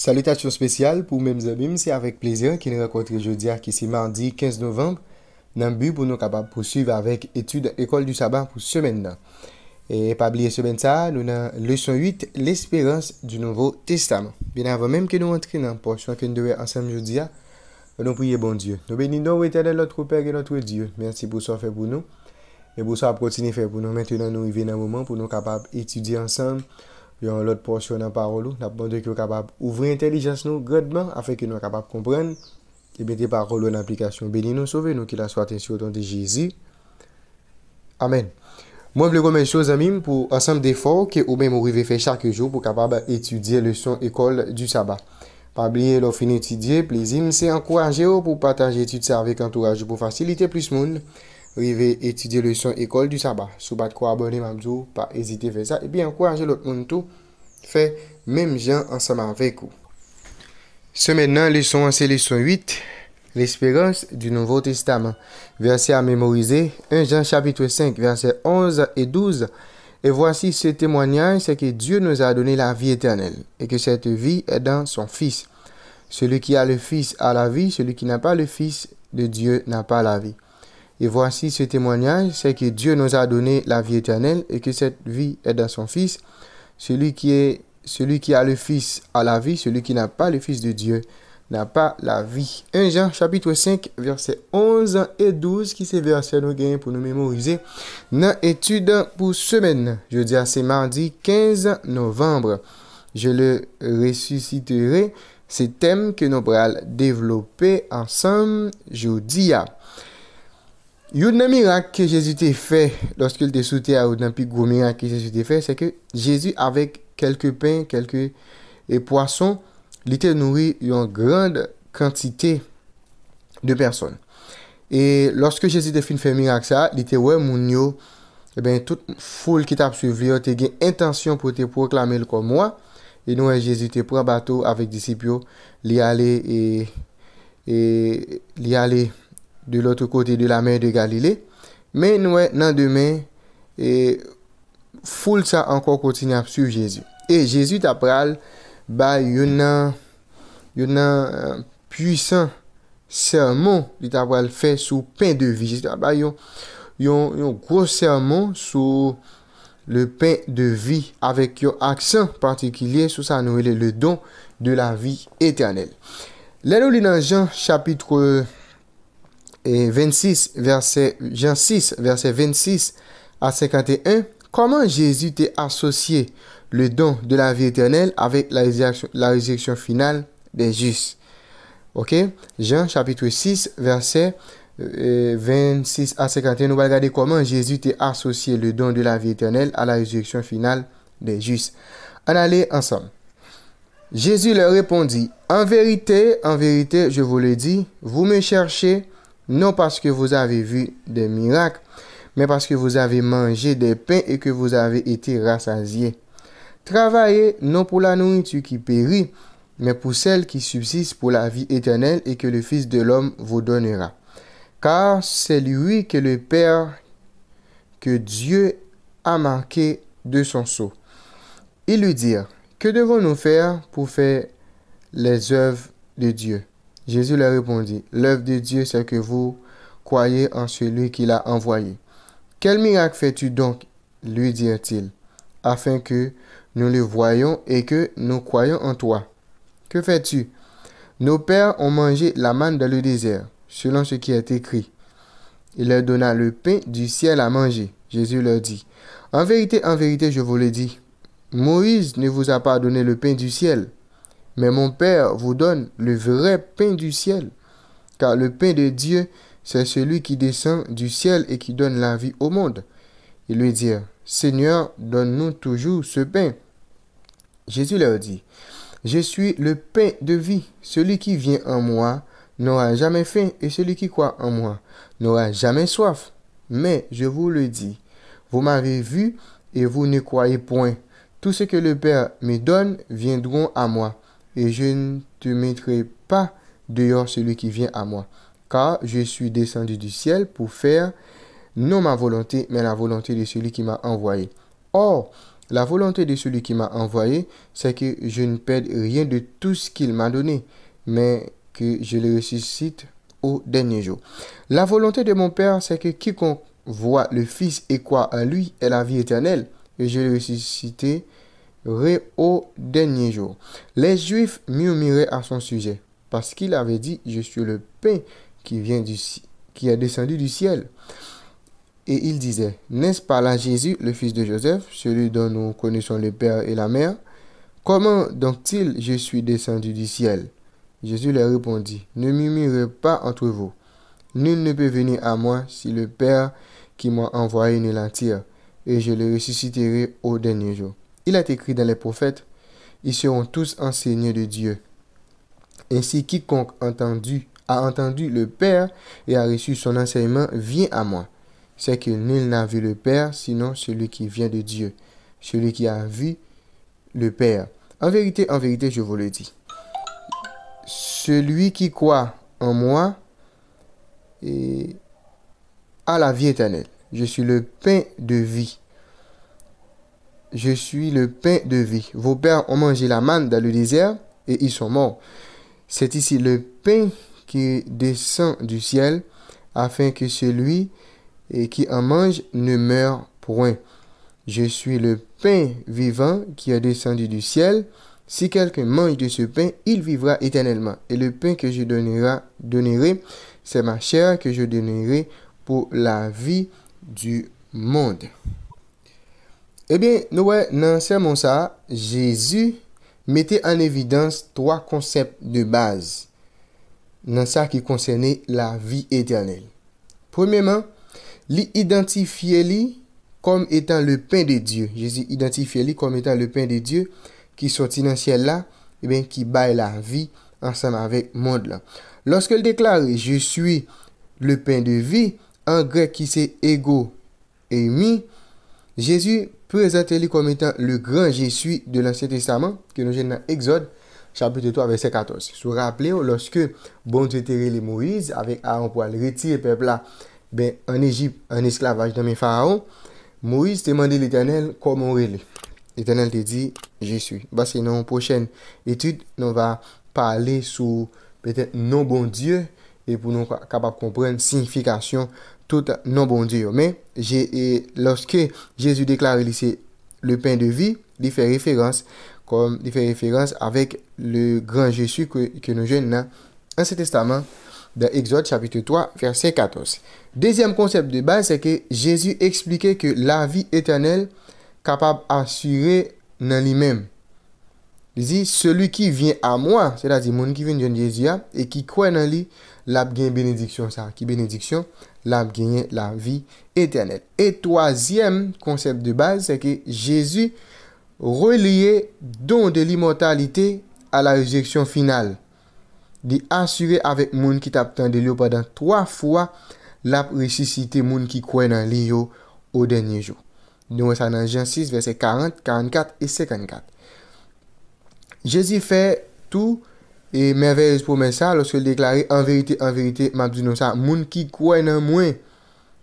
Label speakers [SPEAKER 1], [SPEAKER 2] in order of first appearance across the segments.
[SPEAKER 1] Salutations spéciales pour mes amis, c'est avec plaisir que nous rencontrons aujourd'hui qui c'est mardi 15 novembre dans le but pour nous capables de poursuivre avec étude école du sabbat pour semaine. Et pas oublier semaine ça, nous avons leçon 8, l'espérance du Nouveau Testament. Bien avant même que nous entrions dans la portion que nous devons ensemble aujourd'hui, nous prions bon Dieu. Nous bénissons éternel notre Père et notre Dieu. Merci pour ce fait pour nous. Et pour ça, continuer à faire pour nous. Maintenant, nous arrivons dans un moment pour nous capables d'étudier ensemble. Il y a l'autre portion dans la parole. Nous avons demandé que nous capables d'ouvrir l'intelligence nous grandement afin que nous soyons capables de comprendre et mettre les paroles en application. Bénis-nous, sauvez-nous, qu'il a soit ainsi au nom de Jésus. Amen. Moi, je veux remercier aux amis pour ensemble d'efforts que vous même arrivez faire chaque jour pour capable étudier leçon école du sabbat. Pas oublier l'offre étudier, plaisir, c'est encourager pour partager études ça avec entourage pour faciliter plus monde. Arriver étudier leçon école du sabbat. Si vous pas abonner mamdou, pas hésiter à faire ça et bien encourager l'autre monde tout fait même gens ensemble avec vous. Ce maintenant leçon c'est leçon 8, l'espérance du Nouveau Testament. Verset à mémoriser, 1 Jean chapitre 5 versets 11 et 12. Et voici ce témoignage, c'est que Dieu nous a donné la vie éternelle et que cette vie est dans son Fils. Celui qui a le Fils a la vie, celui qui n'a pas le Fils de Dieu n'a pas la vie. Et voici ce témoignage, c'est que Dieu nous a donné la vie éternelle et que cette vie est dans son Fils. Celui qui a le Fils a la vie, celui qui n'a pas le Fils de Dieu n'a pas la vie. 1 Jean chapitre 5, versets 11 et 12, qui c'est verset nous gagnons pour nous mémoriser. Dans étude pour semaine, je dis c'est mardi 15 novembre. Je le ressusciterai. C'est thème que nous allons développer ensemble jeudi. Il y a un miracle que Jésus a fait lorsqu'il était sous terre, ou un plus gros miracle que Jésus a fait, c'est que Jésus, avec quelques pains, quelques poissons, il était nourri une grande quantité de personnes. Et lorsque Jésus a fait un miracle, ça, il était ouais, mounio, et bien, toute foule qui t'a suivi, a eu intention pour te proclamer comme moi. Et nous, Jésus te prend bateau avec des disciples, il allait de l'autre côté de la mer de Galilée. Mais nous, dans demain, foule ça encore continue à suivre Jésus. Et Jésus t'a pral, un puissant sermon, il t'a pral fait sous pain de vie. Jésus t'a un gros sermon sur le pain de vie avec un accent particulier sur ça, nous le don de la vie éternelle. Là, nous lisons dans Jean chapitre 26, Jean 6, verset 26 à 51, comment Jésus t'a associé le don de la vie éternelle avec la résurrection finale des justes. Ok? Jean chapitre 6, verset 26 à 51, nous allons regarder comment Jésus t'a associé le don de la vie éternelle à la résurrection finale des justes. On allait ensemble. Jésus leur répondit, en vérité, je vous le dis, vous me cherchez non parce que vous avez vu des miracles, mais parce que vous avez mangé des pains et que vous avez été rassasiés. Travaillez non pour la nourriture qui périt, mais pour celle qui subsiste pour la vie éternelle et que le Fils de l'homme vous donnera. Car c'est lui que le Père, que Dieu a marqué de son sceau. Ils lui dirent, que devons-nous faire pour faire les œuvres de Dieu? Jésus leur répondit, l'œuvre de Dieu, c'est que vous croyez en celui qui l'a envoyé. Quel miracle fais-tu donc, lui dirent-ils, afin que nous le voyions et que nous croyions en toi? Que fais-tu? Nos pères ont mangé la manne dans le désert, selon ce qui est écrit. Il leur donna le pain du ciel à manger. Jésus leur dit, en vérité, je vous le dis, Moïse ne vous a pas donné le pain du ciel, mais mon Père vous donne le vrai pain du ciel. Car le pain de Dieu, c'est celui qui descend du ciel et qui donne la vie au monde. Ils lui dirent, Seigneur, donne-nous toujours ce pain. Jésus leur dit, je suis le pain de vie. Celui qui vient en moi n'aura jamais faim, et celui qui croit en moi n'aura jamais soif. Mais je vous le dis, vous m'avez vu et vous ne croyez point. Tout ce que le Père me donne viendront à moi, et je ne te mettrai pas dehors celui qui vient à moi. Car je suis descendu du ciel pour faire non ma volonté, mais la volonté de celui qui m'a envoyé. Or, La volonté de celui qui m'a envoyé, c'est que je ne perde rien de tout ce qu'il m'a donné, mais que je le ressuscite au dernier jour. La volonté de mon Père, c'est que quiconque voit le Fils et croit en lui ait la vie éternelle, et je le ressusciterai au dernier jour. Les Juifs murmuraient à son sujet, parce qu'il avait dit, je suis le pain qui est descendu du ciel. Et il disait, n'est-ce pas là Jésus, le fils de Joseph, celui dont nous connaissons le père et la mère? Comment donc-il, je suis descendu du ciel? Jésus leur répondit, ne murmurez pas entre vous. Nul ne peut venir à moi si le Père qui m'a envoyé ne l'attire, et je le ressusciterai au dernier jour. Il est écrit dans les prophètes, ils seront tous enseignés de Dieu. Ainsi, quiconque a entendu le Père et a reçu son enseignement vient à moi. C'est que nul n'a vu le Père, sinon celui qui vient de Dieu, celui qui a vu le Père. En vérité, je vous le dis, celui qui croit en moi a la vie éternelle. Je suis le pain de vie. Je suis le pain de vie. Vos pères ont mangé la manne dans le désert et ils sont morts. C'est ici le pain qui descend du ciel afin que celui qui en mange ne meure point. Je suis le pain vivant qui est descendu du ciel. Si quelqu'un mange de ce pain, il vivra éternellement. Et le pain que je donnerai, c'est ma chair que je donnerai pour la vie du monde. Eh bien, nous voyons dans ce sermon ça, Jésus mettait en évidence 3 concepts de base dans ça qui concernait la vie éternelle. Premièrement, l'identifier comme étant le pain de Dieu. Jésus identifiait comme étant le pain de Dieu qui sortit dans le ciel là, et bien qui baille la vie ensemble avec le monde là. Lorsqu'il déclare je suis le pain de vie, en grec qui c'est ego eimi, Jésus présente-lui comme étant le grand je suis de l'Ancien Testament que nous avons dans Exode chapitre 3 verset 14. Si vous vous rappelez, lorsque bon Dieu les Moïse avec Aaron pour aller retirer le peuple là en Égypte en esclavage dans mes pharaons, Moïse demandait l'Éternel comment il est. L'Éternel te dit je suis. Parce que dans une prochaine étude, nous va parler sur peut-être non bon Dieu et pour nous capable comprendre la signification tout non bon Dieu. Mais lorsque Jésus déclare c'est le pain de vie, il fait référence avec le grand Jésus que nous avons dans l'Ancien Testament dans Exode chapitre 3 verset 14. Deuxième concept de base, c'est que Jésus expliquait que la vie éternelle capable d'assurer dans lui-même. Il dit, celui qui vient à moi, c'est-à-dire monde qui vient de Jésus et qui croit dans lui, l'a gagné bénédiction ça. Qui bénédiction? L'a gagné la vie éternelle. Et troisième concept de base, c'est que Jésus reliait don de l'immortalité à la résurrection finale. Il assurer avec monde qui t'attend de lui pendant 3 fois la ressuscité monde qui croit dans lui au dernier jour. Nous ça dans Jean 6 verset 40, 44 et 54. Jésus fait tout et merveilleuse promesse lorsqu'il déclarait en vérité, m'a dit nous ça, monde qui croit dans moi,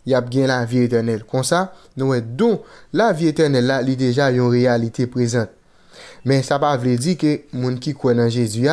[SPEAKER 1] il a bien la vie éternelle. Comme ça, nous donc la vie éternelle là, il déjà une réalité présente. Mais ça pas veut dire que monde qui croit dans Jésus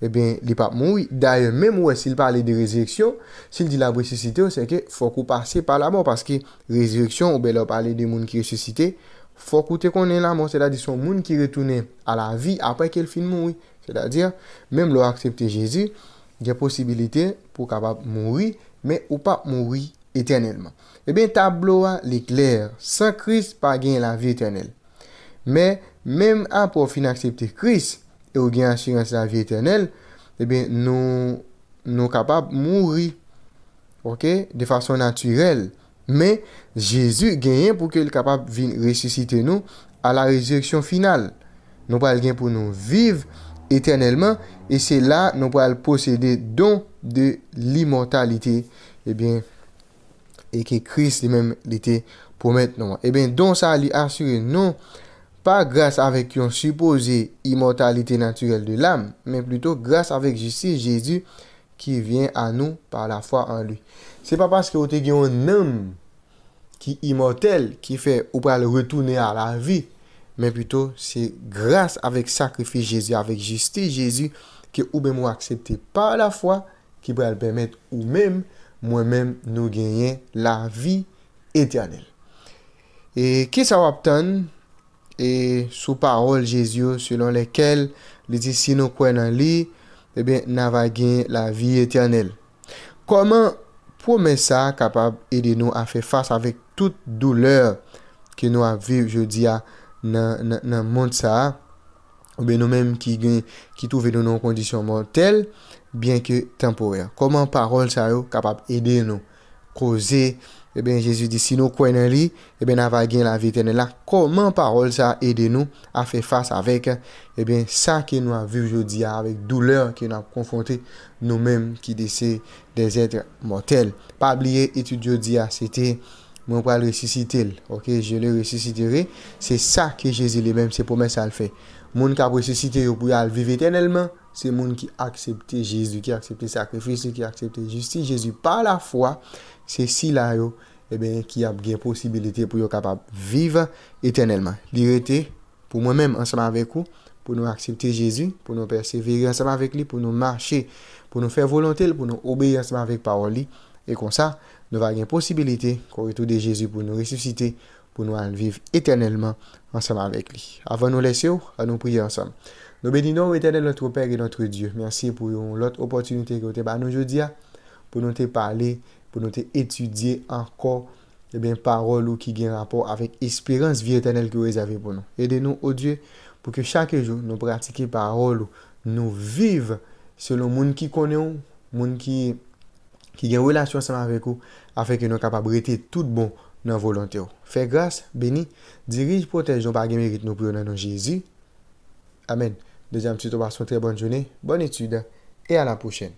[SPEAKER 1] eh bien, il pas mourir. D'ailleurs, même s'il parle de résurrection, s'il dit la ressuscité, c'est que faut qu'on passe par la mort parce que résurrection ou bien là parler de monde qui ressuscité, faut qu'on connaît la mort, c'est-à-dire son monde qui retourne à la vie après qu'il finit mourir. C'est-à-dire même leur accepter Jésus, il y a possibilité pour capable mourir mais ou pas mourir éternellement. Eh bien, tableau est clair, sans Christ pas gagner la vie éternelle. Mais même après fin accepter Christ et ou gain assurance la vie éternelle, eh bien nous capables mourir OK de façon naturelle. Mais Jésus gagne pour qu'il capable venir ressusciter nous à la résurrection finale. Nous pas gain pour nous vivre éternellement et c'est là nous pourrons posséder don de l'immortalité et que Christ lui-même était promet nous. Et bien don ça lui assurer non pas grâce avec une supposée immortalité naturelle de l'âme, mais plutôt grâce avec justice Jésus qui vient à nous par la foi en lui. C'est pas parce que vous avez un âme qui est immortel qui fait ou pas le retourner à la vie, mais plutôt c'est grâce avec sacrifice Jésus, avec justice Jésus, que ou même ou accepter par la foi, qui va permettre ou même, moi-même, nous gagner la vie éternelle. Et qui ça va obtenir? Et sous parole Jésus, selon lesquelles, il dit, si nous croyons en lui, eh bien, nous allons gagner la vie éternelle. Comment promet ça capable d'aider nous à faire face avec toute douleur que nous avons vécu aujourd'hui dans le monde ça, ou bien nous-mêmes qui trouvons dans nos conditions mortelles, bien que temporaires. Comment parole ça est capable d'aider nous causer, eh bien Jésus dit si nous croyons en lui, eh bien nous allons gagner la vie éternelle là. Comment parole ça aide nous à faire face avec eh bien ça que nous avons vu aujourd'hui avec douleur que nous avons confronté nous-mêmes qui décès des êtres mortels. Pas oublier étude aujourd'hui c'était moi pour le ressusciter. OK, je le ressusciterai. C'est ça que Jésus lui-même ses promesses à le fait. Moun qui a ressuscité pour vivre éternellement, c'est moun qui accepte Jésus, qui accepte le sacrifice, qui accepte justice Jésus par la foi. C'est si là yo eh bien qui a bien possibilité pour yo capable vivre éternellement. L'irité pour moi-même ensemble avec vous pour nous accepter Jésus, pour nous persévérer ensemble avec lui, pour nous marcher, pour nous faire volonté, pour nous obéir ensemble avec parole et comme ça nous avons une possibilité qu'au retour de Jésus pour nous ressusciter, pour nous vivre éternellement ensemble avec lui. Avant de nous laisser, à nous prier ensemble. Nous bénissons éternel notre Père et notre Dieu. Merci pour l'autre opportunité que vous avez nous aujourd'hui pour nous te parler, pour nous te étudier encore eh bien paroles qui ont rapport avec espérance vie éternelle que vous avez pour nous. Aidez-nous, oh Dieu, pour que chaque jour nous pratiquions paroles, nous vivions selon le monde qui connaît, le monde qui a une relation ensemble avec vous, afin que nous soyons capables de rester tout bon dans la volonté. Fais grâce, bénis, dirige, protège, nous par mérite, nous prions dans nom Jésus. Amen. Deuxième tuto, passons une très bonne journée, bonne étude et à la prochaine.